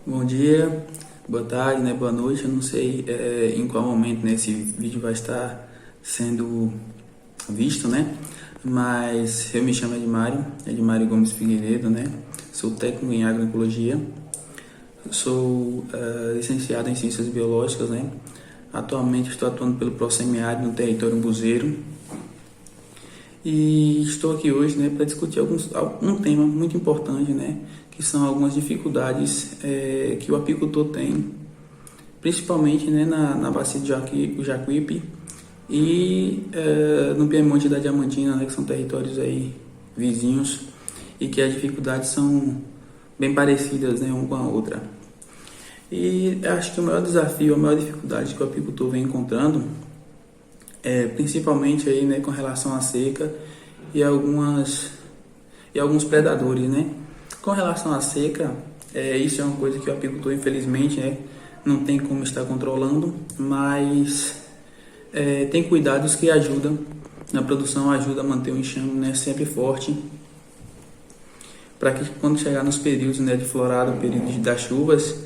Bom dia, boa tarde, né, boa noite. Eu não sei em qual momento, né, esse vídeo vai estar sendo visto, né? Mas eu me chamo Edmário Gomes Figueiredo, né? Sou técnico em agroecologia. Sou licenciado em ciências biológicas, né? Atualmente estou atuando pelo ProSemiárido no território Buzeiro. E estou aqui hoje, né, para discutir um tema muito importante, né, que são algumas dificuldades que o apicultor tem, principalmente, né, na bacia de Jacuípe e no Piemonte da Diamantina, né, que são territórios aí vizinhos e que as dificuldades são bem parecidas, né, uma com a outra. E acho que o maior desafio, a maior dificuldade que o apicultor vem encontrando principalmente aí, né, com relação à seca e alguns predadores, né? Com relação à seca, isso é uma coisa que o apicultor, infelizmente, não tem como estar controlando, mas tem cuidados que ajudam na produção, ajuda a manter o enxame, né, sempre forte, para que quando chegar nos períodos, né, de florada, períodos das chuvas,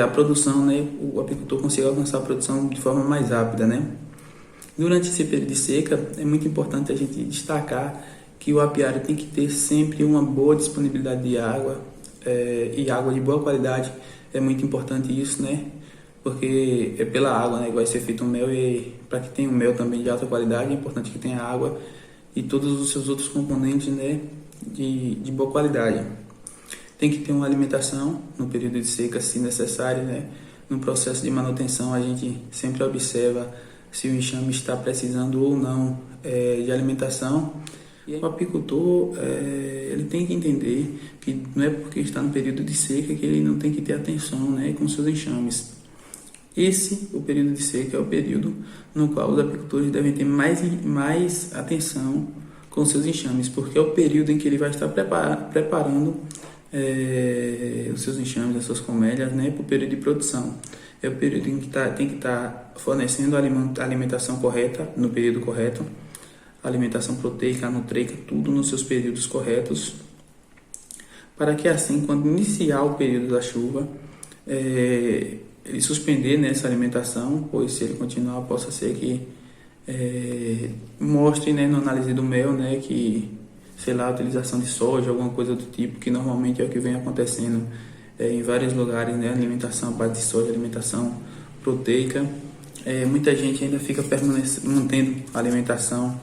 a produção, né, o apicultor consiga alcançar a produção de forma mais rápida, né? Durante esse período de seca, é muito importante a gente destacar que o apiário tem que ter sempre uma boa disponibilidade de água, e água de boa qualidade. É muito importante isso, né? Porque é pela água, né, que vai ser feito o mel, e para que tenha um mel também de alta qualidade, é importante que tenha água e todos os seus outros componentes, né, de boa qualidade. Tem que ter uma alimentação no período de seca, se necessário, né? No processo de manutenção, a gente sempre observa se o enxame está precisando ou não de alimentação. E o apicultor ele tem que entender que não é porque está no período de seca que ele não tem que ter atenção, né, com seus enxames. O período de seca, é o período no qual os apicultores devem ter mais atenção com seus enxames, porque é o período em que ele vai estar preparando os seus enxames, as suas colmeias, né, para o período de produção. É o período em que tem que estar fornecendo a alimentação correta, no período correto, alimentação proteica, nutrica, tudo nos seus períodos corretos, para que assim, quando iniciar o período da chuva, ele suspender nessa alimentação, pois se ele continuar, possa ser que mostre, né, na análise do mel, né, que, sei lá, a utilização de soja, alguma coisa do tipo, que normalmente é o que vem acontecendo em vários lugares, né? Alimentação à base de soja, alimentação proteica. Muita gente ainda fica mantendo a alimentação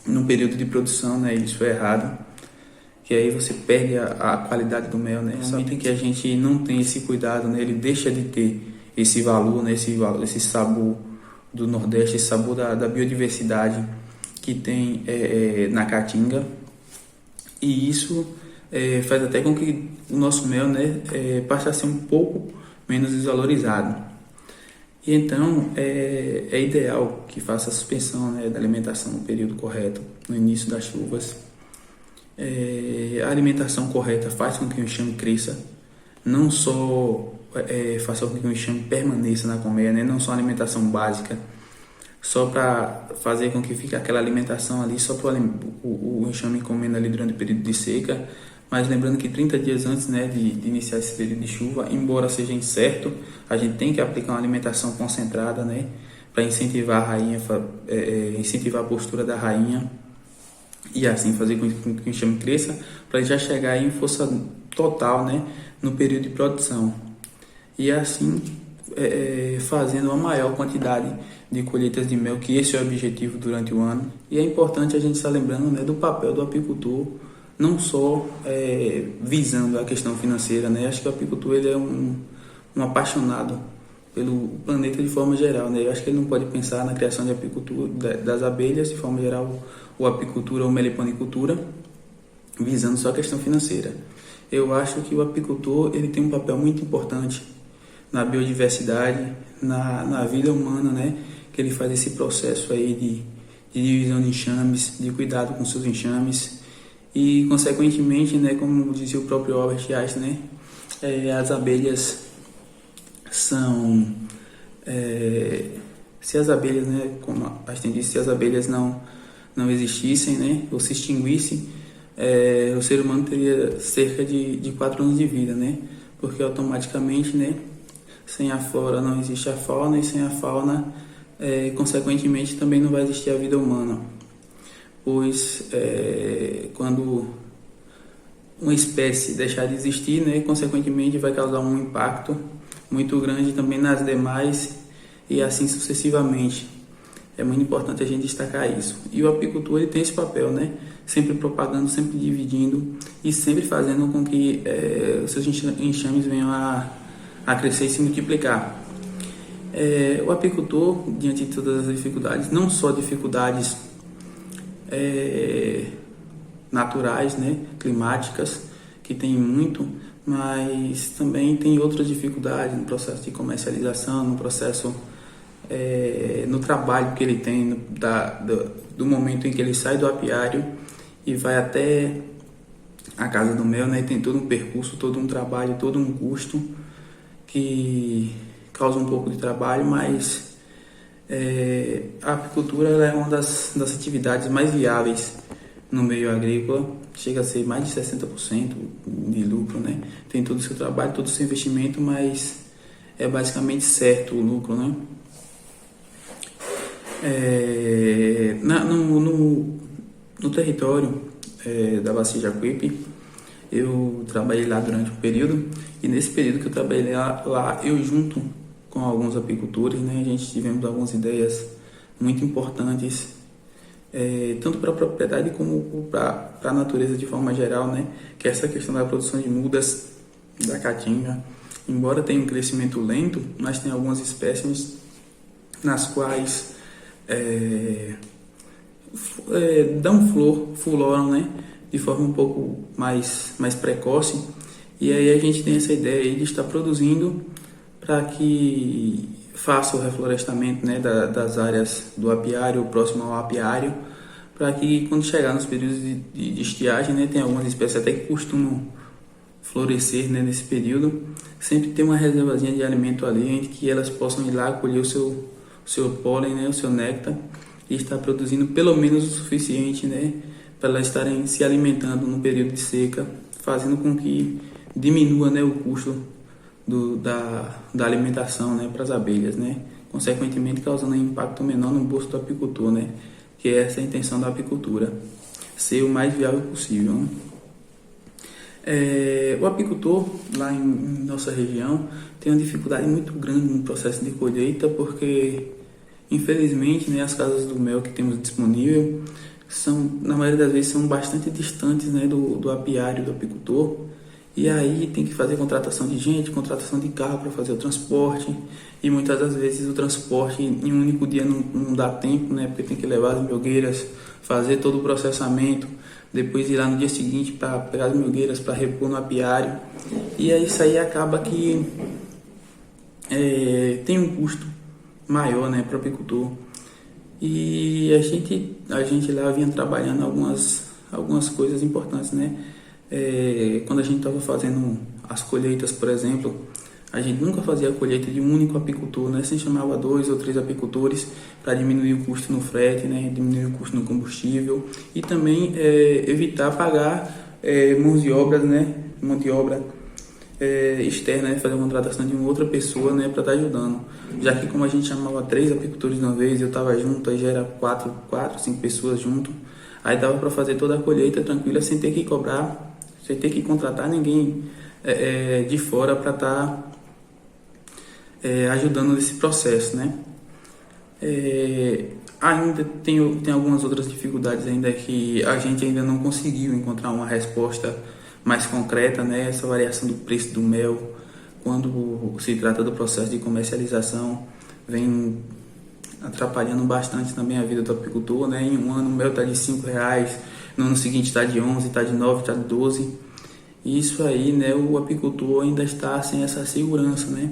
no período de produção, né? Isso é errado, que aí você perde a qualidade do mel, né? Somente que a gente não tem esse cuidado, né? Ele deixa de ter esse valor, né? Esse sabor do Nordeste, esse sabor da biodiversidade que tem na caatinga, e isso faz até com que o nosso mel, né, passe a ser um pouco menos desvalorizado. E então é ideal que faça a suspensão, né, da alimentação no período correto, no início das chuvas. A alimentação correta faz com que o enxame cresça, não só faça com que o enxame permaneça na colmeia, né, não só a alimentação básica, só para fazer com que fique aquela alimentação ali, só para o enxame comendo ali durante o período de seca. Mas lembrando que 30 dias antes, né, de iniciar esse período de chuva, embora seja incerto, a gente tem que aplicar uma alimentação concentrada, né, para incentivar a rainha, incentivar a postura da rainha, e assim fazer com que o enxame cresça, para já chegar aí em força total, né, no período de produção. E assim fazendo uma maior quantidade de colheitas de mel, que esse é o objetivo durante o ano. E é importante a gente estar lembrando, né, do papel do apicultor, não só visando a questão financeira, né? Acho que o apicultor ele é um apaixonado pelo planeta de forma geral, né? Eu acho que ele não pode pensar na criação de apicultura das abelhas de forma geral, ou apicultura ou meliponicultura, visando só a questão financeira. Eu acho que o apicultor ele tem um papel muito importante na biodiversidade, na vida humana, né? Que ele faz esse processo aí de divisão de enxames, de cuidado com seus enxames. E, consequentemente, né, como dizia o próprio Albert Einstein, né, as abelhas são... se as abelhas, né, como Einstein disse, se as abelhas não existissem, né, ou se extinguissem, o ser humano teria cerca de 4 anos de vida, né? porque automaticamente, né, sem a flora não existe a fauna, e sem a fauna, consequentemente, também não vai existir a vida humana, pois quando uma espécie deixar de existir, né, consequentemente vai causar um impacto muito grande também nas demais e assim sucessivamente. É muito importante a gente destacar isso. E o apicultor ele tem esse papel, né, sempre propagando, sempre dividindo e sempre fazendo com que os seus enxames venham a crescer e se multiplicar. O apicultor, diante de todas as dificuldades, não só dificuldades naturais, né, climáticas, que tem muito, mas também tem outras dificuldades no processo de comercialização, no processo, no trabalho que ele tem, do momento em que ele sai do apiário e vai até a casa do mel, né, tem todo um percurso, todo um trabalho, todo um custo que causa um pouco de trabalho, mas a apicultura ela é uma das atividades mais viáveis no meio agrícola, chega a ser mais de 60% de lucro, né? Tem todo o seu trabalho, todo o seu investimento, mas é basicamente certo o lucro, né? No território da Bacia Jacuípe, eu trabalhei lá durante um período, e nesse período que eu trabalhei lá eu junto com alguns apicultores, né, a gente tivemos algumas ideias muito importantes, tanto para a propriedade como para a natureza de forma geral, né, que é essa questão da produção de mudas da caatinga. Embora tenha um crescimento lento, mas tem algumas espécies nas quais floram, né, de forma um pouco mais precoce, e aí a gente tem essa ideia aí de estar produzindo para que faça o reflorestamento, né, das áreas do apiário, próximo ao apiário, para que quando chegar nos períodos de estiagem, né, tem algumas espécies até que costumam florescer, né, nesse período, sempre tem uma reservazinha de alimento ali, em que elas possam ir lá colher o seu pólen, né, o seu néctar, e estar produzindo pelo menos o suficiente, né, para elas estarem se alimentando no período de seca, fazendo com que diminua, né, o custo da alimentação, né, para as abelhas, né, consequentemente causando um impacto menor no bolso do apicultor, né, que é essa a intenção da apicultura, ser o mais viável possível, né? O apicultor lá em nossa região tem uma dificuldade muito grande no processo de colheita, porque infelizmente, né, as casas do mel que temos disponível na maioria das vezes são bastante distantes, né, do apiário, do apicultor, e aí tem que fazer contratação de gente, contratação de carro para fazer o transporte, e muitas das vezes o transporte em um único dia não dá tempo, né, porque tem que levar as melgueiras, fazer todo o processamento, depois ir lá no dia seguinte para pegar as melgueiras para repor no apiário, e aí isso aí acaba que tem um custo maior, né, para o apicultor. E a gente lá vinha trabalhando algumas coisas importantes, né? Quando a gente estava fazendo as colheitas, por exemplo, a gente nunca fazia a colheita de um único apicultor, né? Sempre chamava 2 ou 3 apicultores para diminuir o custo no frete, né? Diminuir o custo no combustível e também evitar pagar mão de obras, né? Mão de obra externa, né? Fazer a contratação de uma outra pessoa, né? Para estar ajudando. Já que como a gente chamava 3 apicultores de uma vez, eu estava junto, aí já era 4, 5 pessoas junto. Aí dava para fazer toda a colheita tranquila, sem ter que cobrar, sem ter que contratar ninguém de fora para estar ajudando nesse processo, né? Ainda tem algumas outras dificuldades ainda que a gente ainda não conseguiu encontrar uma resposta mais concreta, né? Essa variação do preço do mel, quando se trata do processo de comercialização, vem atrapalhando bastante também a vida do apicultor, né? Em um ano o mel está de R$5, no ano seguinte está de 11, está de 9, está de 12. E isso aí, né? O apicultor ainda está sem essa segurança, né?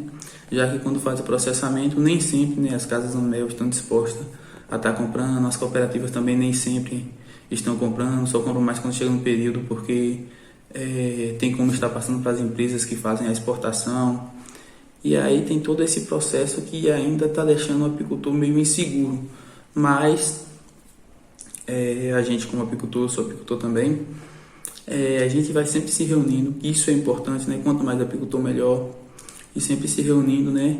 Já que quando faz o processamento, nem sempre, né, as casas do mel estão dispostas a estar comprando, as cooperativas também nem sempre estão comprando, só compram mais quando chega no período, porque tem como estar passando para as empresas que fazem a exportação, e aí tem todo esse processo que ainda está deixando o apicultor meio inseguro, mas a gente como apicultor, eu sou apicultor também, A gente vai sempre se reunindo, isso é importante, né? Quanto mais apicultor, melhor. E sempre se reunindo, né?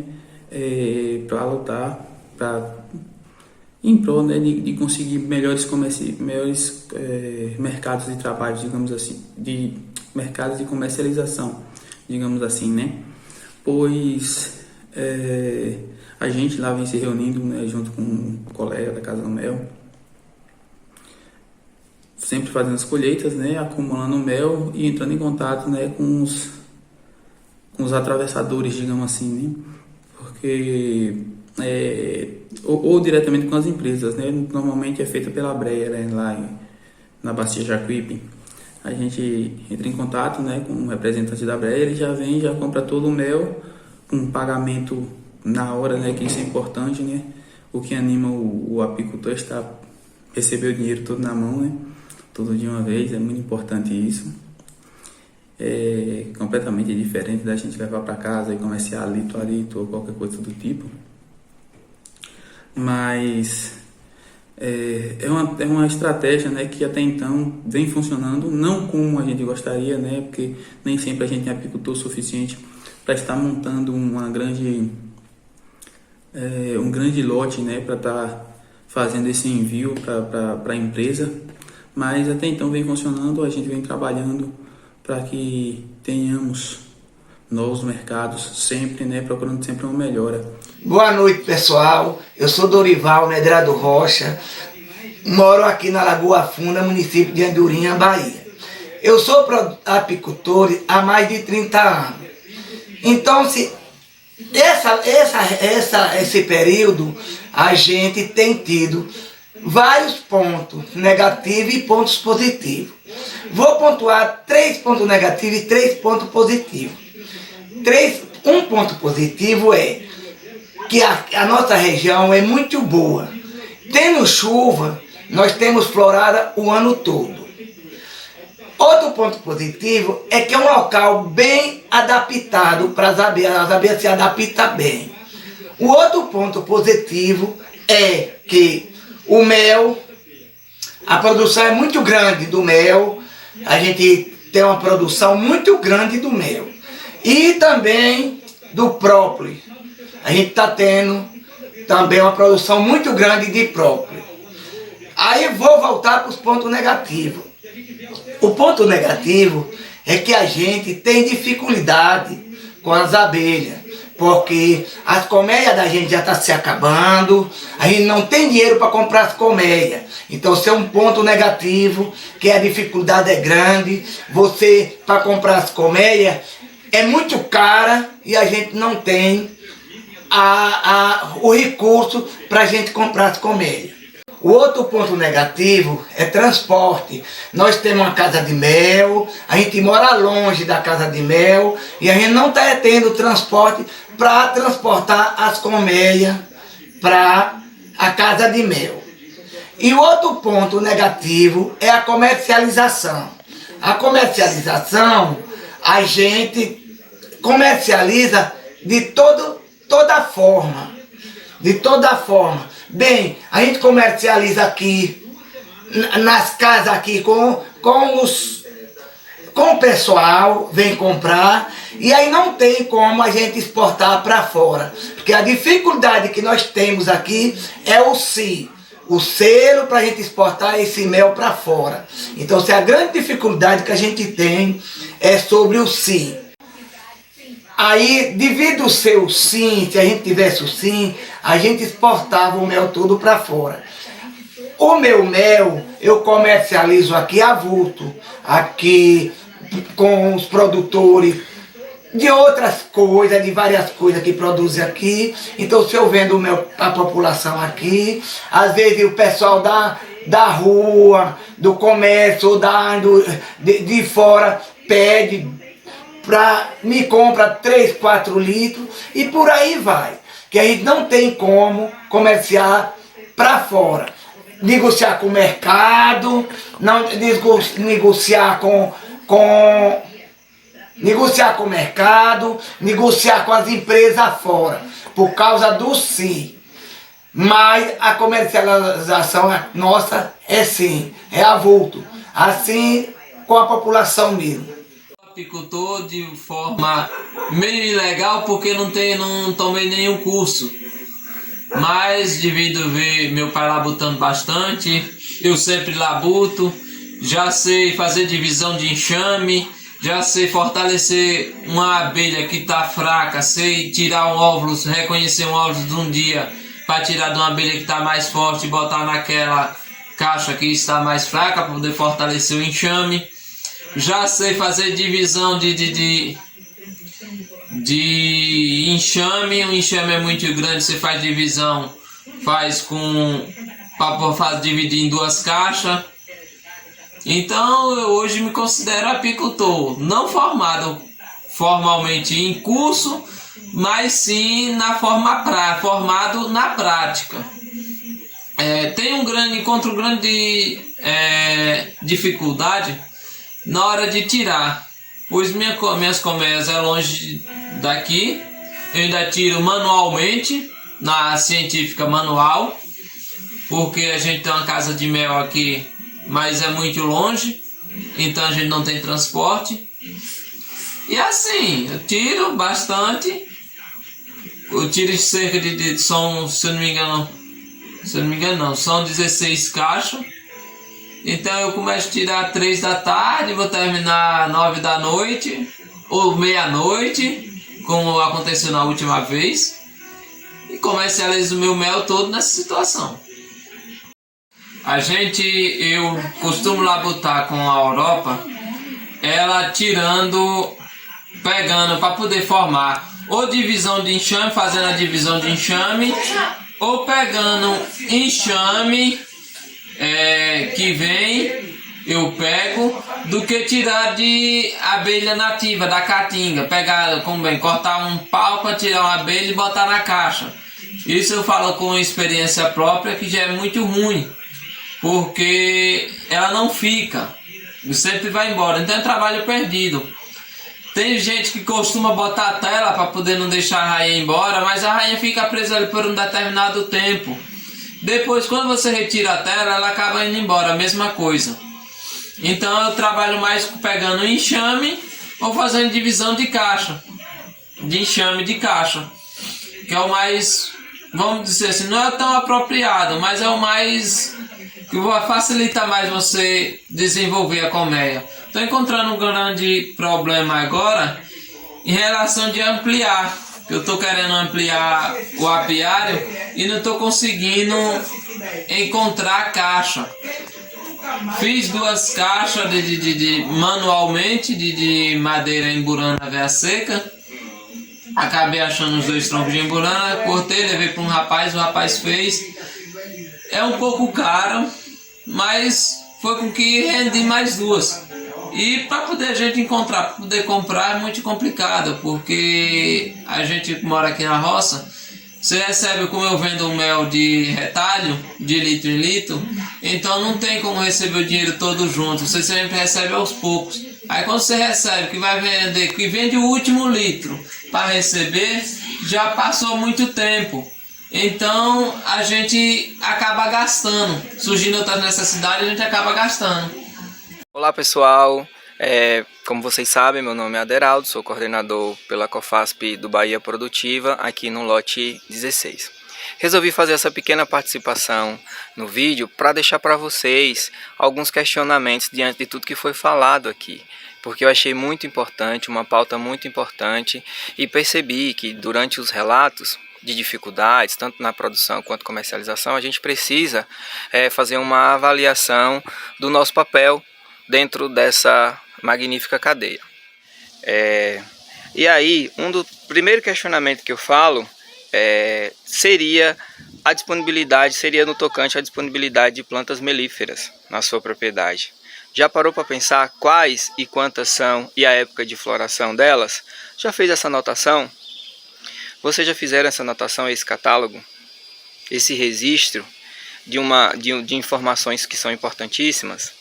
Para lutar, em prol, né? De conseguir melhores mercados de trabalho, digamos assim, de mercados de comercialização, digamos assim, né? Pois a gente lá vem se reunindo, né? Junto com um colega da Casa do Mel, sempre fazendo as colheitas, né, acumulando mel e entrando em contato, né, com os atravessadores, digamos assim, né, porque ou diretamente com as empresas, né, normalmente é feita pela Breia, né, lá na Bacia Jacuípe. A gente entra em contato, né, com um representante da Breia, ele já vem, já compra todo o mel com pagamento na hora, né, que isso é importante, né, o que anima o apicultor está receber o dinheiro todo na mão, né, tudo de uma vez, é muito importante isso. É completamente diferente da gente levar para casa e comerciar litro a litro ou qualquer coisa do tipo. Mas é uma estratégia, né, que até então vem funcionando, não como a gente gostaria, né, porque nem sempre a gente tem apicultor suficiente para estar montando um grande lote, né, para estar fazendo esse envio para a empresa. Mas até então vem funcionando, a gente vem trabalhando para que tenhamos novos mercados sempre, né, procurando sempre uma melhora. Boa noite, pessoal. Eu sou Dorival Medrado Rocha, moro aqui na Lagoa Funda, município de Andorinha, Bahia. Eu sou apicultor há mais de 30 anos. Então, esse período, a gente tem tido vários pontos negativos e pontos positivos. Vou pontuar 3 pontos negativos e 3 pontos positivos. Um ponto positivo é que a nossa região é muito boa. Tendo chuva, nós temos florada o ano todo. Outro ponto positivo é que é um local bem adaptado para as abelhas se adaptam bem. O outro ponto positivo é que o mel, a produção é muito grande do mel, a gente tem uma produção muito grande do mel. E também do própolis. A gente está tendo também uma produção muito grande de própolis. Aí vou voltar para os pontos negativos. O ponto negativo é que a gente tem dificuldade com as abelhas. Porque as colmeias da gente já estão se acabando, a gente não tem dinheiro para comprar as colmeias. Então, isso é um ponto negativo, que a dificuldade é grande. Você, para comprar as colmeias, é muito cara e a gente não tem o recurso para a gente comprar as colmeias. O outro ponto negativo é transporte. Nós temos uma casa de mel, a gente mora longe da casa de mel e a gente não está tendo transporte para transportar as colmeias para a casa de mel. E o outro ponto negativo é a comercialização. A comercialização, a gente comercializa de toda forma. De toda forma. Bem, a gente comercializa aqui, nas casas aqui, com o pessoal, vem comprar, e aí não tem como a gente exportar para fora. Porque a dificuldade que nós temos aqui é o selo para a gente exportar esse mel para fora. Então, se a grande dificuldade que a gente tem é sobre o SIM. Aí, devido ser o SIM, se a gente tivesse o SIM, a gente exportava o mel todo para fora. O meu mel, eu comercializo aqui avulso, aqui com os produtores de outras coisas, de várias coisas que produzem aqui. Então, se eu vendo o mel para a população aqui, às vezes o pessoal da rua, do comércio, ou de fora, pede, me compra 3, 4 litros e por aí vai. Que a gente não tem como comerciar para fora. Negociar com o mercado, não negociar negociar com o mercado, negociar com as empresas fora, por causa do SIM. Mas a comercialização nossa é sim, é avulso. Assim com a população mesmo. Apicultor de forma meio ilegal porque não tomei nenhum curso, mas devido a ver meu pai labutando bastante, eu sempre labuto, já sei fazer divisão de enxame, já sei fortalecer uma abelha que está fraca, sei tirar um óvulo, reconhecer um óvulo de um dia para tirar de uma abelha que está mais forte e botar naquela caixa que está mais fraca para poder fortalecer o enxame. Já sei fazer divisão de enxame. O enxame é muito grande, você faz divisão, faz para dividir em 2 caixas. Então eu hoje me considero apicultor, não formado formalmente em curso, mas sim formado na prática. Encontro grande dificuldade na hora de tirar, pois minhas colmeias é longe daqui, eu ainda tiro manualmente, na científica manual, porque a gente tem uma casa de mel aqui, mas é muito longe, então a gente não tem transporte. E assim, eu tiro bastante, eu tiro cerca são, se eu não me engano, são 16 caixas. Então eu começo a tirar 3 da tarde, vou terminar 9 da noite, ou meia-noite, como aconteceu na última vez, e comercializo o meu mel todo nessa situação. Eu costumo labutar com a Europa, ela pegando para poder formar ou divisão de enxame, fazendo a divisão de enxame, ou pegando enxame que vem, eu pego, do que tirar de abelha nativa, da caatinga, cortar um pau para tirar uma abelha e botar na caixa. Isso eu falo com experiência própria, que já é muito ruim, porque ela não fica, sempre vai embora, então é trabalho perdido. Tem gente que costuma botar a tela para poder não deixar a rainha embora, mas a rainha fica presa ali por um determinado tempo. Depois, quando você retira a tela, ela acaba indo embora, a mesma coisa. Então eu trabalho mais pegando enxame ou fazendo divisão de caixa, de enxame de caixa, que é o mais, vamos dizer assim, não é tão apropriado, mas é o mais que vai facilitar mais você desenvolver a colmeia. Estou encontrando um grande problema agora em relação de ampliar. Eu estou querendo ampliar o apiário e não estou conseguindo encontrar a caixa. Fiz 2 caixas manualmente de madeira emburana veia seca. Acabei achando os 2 troncos de emburana, cortei, levei para um rapaz, o rapaz fez. É um pouco caro, mas foi com que rendi mais 2. E para poder a gente encontrar, para poder comprar é muito complicado, porque a gente mora aqui na roça, você recebe, como eu vendo o mel de retalho, de litro em litro, então não tem como receber o dinheiro todo junto, você sempre recebe aos poucos. Aí quando você recebe, que vai vender, que vende o último litro para receber, já passou muito tempo. Então a gente acaba gastando, surgindo outras necessidades, a gente acaba gastando. Olá pessoal, como vocês sabem, meu nome é Aderaldo, sou coordenador pela COFASP do Bahia Produtiva, aqui no lote 16. Resolvi fazer essa pequena participação no vídeo para deixar para vocês alguns questionamentos diante de tudo que foi falado aqui, porque eu achei muito importante, uma pauta muito importante, e percebi que durante os relatos de dificuldades, tanto na produção quanto comercialização, a gente precisa fazer uma avaliação do nosso papel dentro dessa magnífica cadeia. E aí, do primeiro questionamento que eu falo seria a disponibilidade, seria no tocante à disponibilidade de plantas melíferas na sua propriedade. Já parou para pensar quais e quantas são e a época de floração delas? Já fez essa anotação? Vocês já fizeram essa anotação, esse catálogo? Esse registro de informações que são importantíssimas?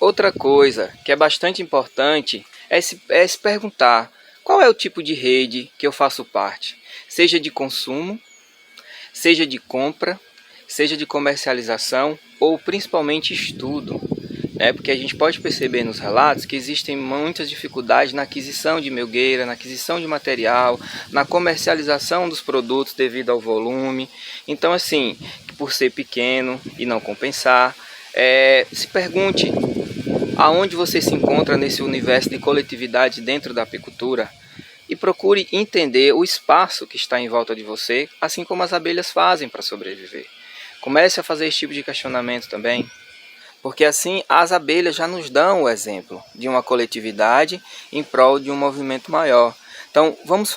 Outra coisa que é bastante importante é se perguntar qual é o tipo de rede que eu faço parte, seja de consumo, seja de compra, seja de comercialização ou principalmente estudo. Porque a gente pode perceber nos relatos que existem muitas dificuldades na aquisição de melgueira, na aquisição de material, na comercialização dos produtos devido ao volume. Então, assim, por ser pequeno e não compensar, se pergunte aonde você se encontra nesse universo de coletividade dentro da apicultura e procure entender o espaço que está em volta de você, assim como as abelhas fazem para sobreviver. Comece a fazer esse tipo de questionamento também, porque assim as abelhas já nos dão o exemplo de uma coletividade em prol de um movimento maior. Então vamos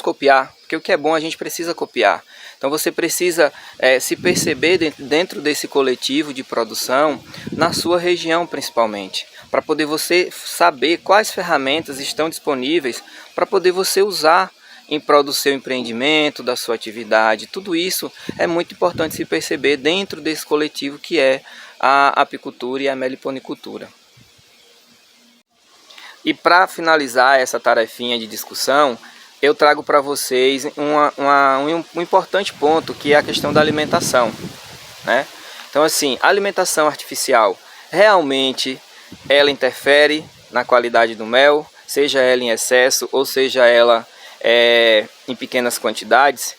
copiar, porque o que é bom a gente precisa copiar. Então você precisa se perceber dentro desse coletivo de produção, na sua região principalmente, para poder você saber quais ferramentas estão disponíveis para poder você usar em prol do seu empreendimento, da sua atividade. Tudo isso é muito importante se perceber dentro desse coletivo que é a apicultura e a meliponicultura. E para finalizar essa tarefinha de discussão, eu trago para vocês um importante ponto, que é a questão da alimentação, né? Então assim, a alimentação artificial realmente ela interfere na qualidade do mel, seja ela em excesso ou seja ela em pequenas quantidades?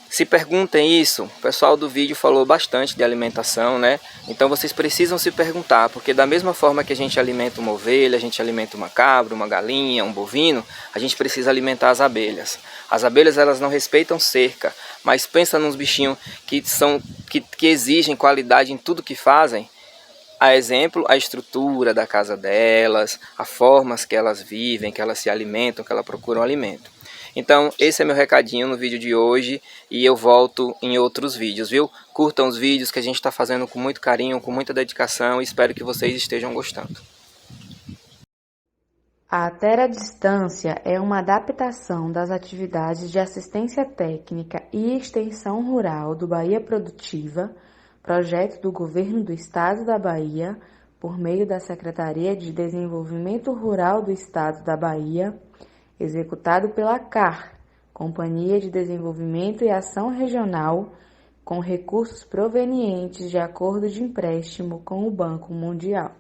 Se perguntem isso. O pessoal do vídeo falou bastante de alimentação, né? Então vocês precisam se perguntar, porque da mesma forma que a gente alimenta uma ovelha, a gente alimenta uma cabra, uma galinha, um bovino, a gente precisa alimentar as abelhas. As abelhas, elas não respeitam cerca, mas pensa nos bichinhos que exigem qualidade em tudo que fazem. A exemplo, a estrutura da casa delas, as formas que elas vivem, que elas se alimentam, que elas procuram alimento. Então, esse é meu recadinho no vídeo de hoje e eu volto em outros vídeos, viu? Curtam os vídeos que a gente está fazendo com muito carinho, com muita dedicação e espero que vocês estejam gostando. A Terra Distância é uma adaptação das atividades de assistência técnica e extensão rural do Bahia Produtiva, projeto do Governo do Estado da Bahia, por meio da Secretaria de Desenvolvimento Rural do Estado da Bahia, executado pela CAR, Companhia de Desenvolvimento e Ação Regional, com recursos provenientes de acordo de empréstimo com o Banco Mundial.